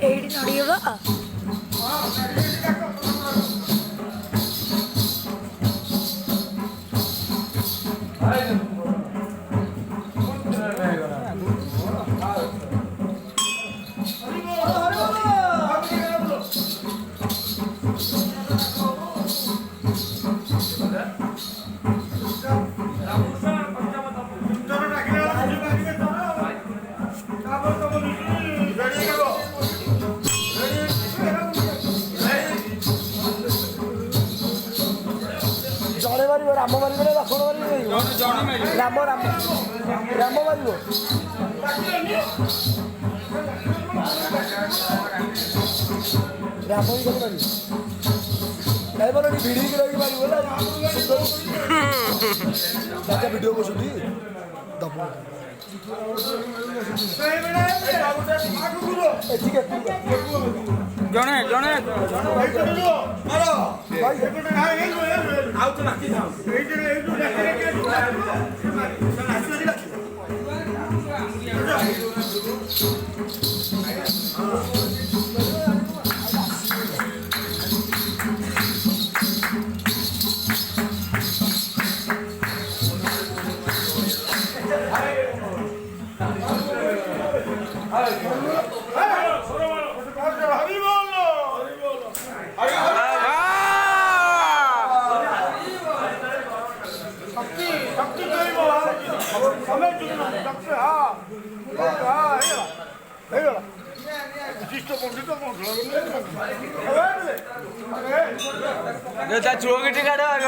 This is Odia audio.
ଏଇଠି ନଡ଼ିବ ଜଣେ ମାରିବ ରାମ ମାରିବ ନା ଲକ୍ଷ୍ମଣ ମାରିବ ରାମ ରାମ ରାମ ମାରିବ ରାମ ହିଁ କରି ମାରିବ ଡ୍ରାଇଭର ଏଠି ଭିଡ଼ିକି ରହିକି ମାରିବ ନା ଚାଚା ଭିଡ଼ିଓ କରୁଛନ୍ତି ଦବ ଜଣେ ଜଣେ ଚୁଅ କିଛି କାଢ ଆଗ